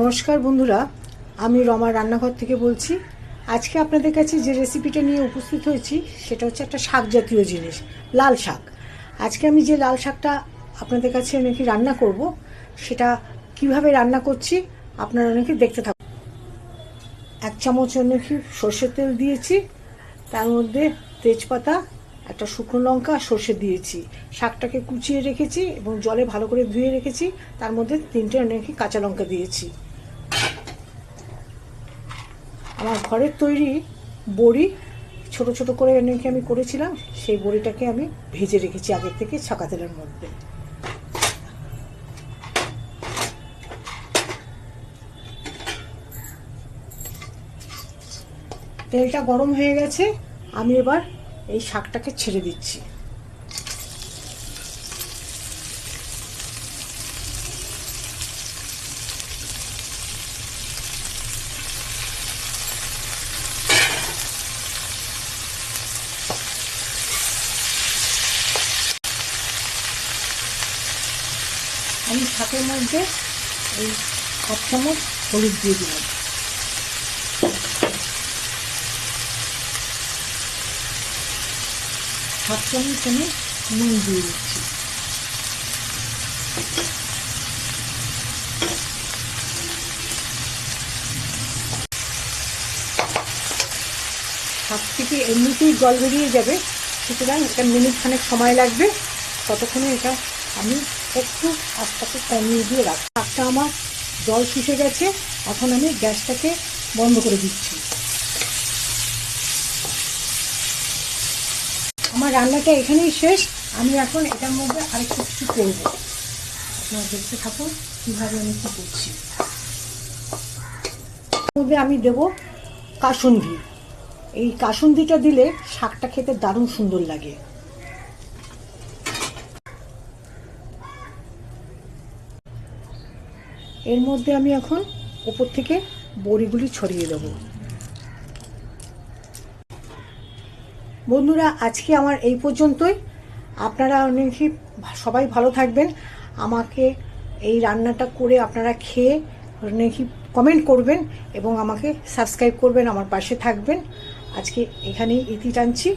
নমস্কার বন্ধুরা, আমি রমা রান্নাঘর থেকে বলছি। আজকে আপনাদের কাছে যে রেসিপিটা নিয়ে উপস্থিত হয়েছি সেটা হচ্ছে একটা শাক জাতীয় জিনিস, লাল শাক। আজকে আমি যে লাল শাকটা আপনাদের কাছে নাকি রান্না করব, সেটা কিভাবে রান্না করছি আপনারা নাকি দেখতে থাকুন। 1 চামচ নাকি সর্ষের তেল দিয়েছি, তার মধ্যে তেজপাতা, একটা শুকনো লঙ্কা, সর্ষে দিয়েছি। শাকটাকে কুচিয়ে রেখেছি এবং জলে ভালো করে ধুয়ে রেখেছি। তার মধ্যে 3টে নাকি কাঁচা লঙ্কা দিয়েছি। আমার ঘরের তৈরি বড়ি ছোট ছোট করে নাকি আমি করেছিলাম, সেই বড়িটাকে আমি ভেজে রেখেছি আগের থেকে ছাকা তেলের মধ্যে। তেলটা গরম হয়ে গেছে, আমি এবার এই শাকটাকে ছেড়ে দিচ্ছি। আমি শাকের মধ্যে এই 1 চামচ হলুদ দিয়ে দিলাম। হাফ চামচ আমি নুন দিয়ে দিচ্ছি। শাক থেকে এমনিতেই জল বেরিয়ে যাবে, সুতরাং এটা মিনিট খানেক সময় লাগবে। ততক্ষণে এটা আমি একটু আস্তে কমিয়ে দিয়ে রাখি। শাকটা আমার জল শুষে গেছে, এখন আমি গ্যাসটাকে বন্ধ করে দিচ্ছি। আমার রান্নাটা এখানেই শেষ। আমি এখন এটার মধ্যে আরেকটু কিছু করব, আপনারা দেখতে থাকুন কীভাবে আমি কী করছি। এর মধ্যে আমি দেব কাসুন্দি। এই কাসুন্দিটা দিলে শাকটা খেতে দারুণ সুন্দর লাগে। এর মধ্যে আমি এখন উপর থেকে বড়িগুলি ছড়িয়ে দেব। বন্ধুরা, আজকে আমার এই পর্যন্তই। আপনারা অনেকই সবাই ভালো থাকবেন। আমাকে এই রান্নাটা করে আপনারা খেয়ে অনেকই কমেন্ট করবেন এবং আমাকে সাবস্ক্রাইব করবেন, আমার পাশে থাকবেন। আজকে এখানেই ইতি টানছি।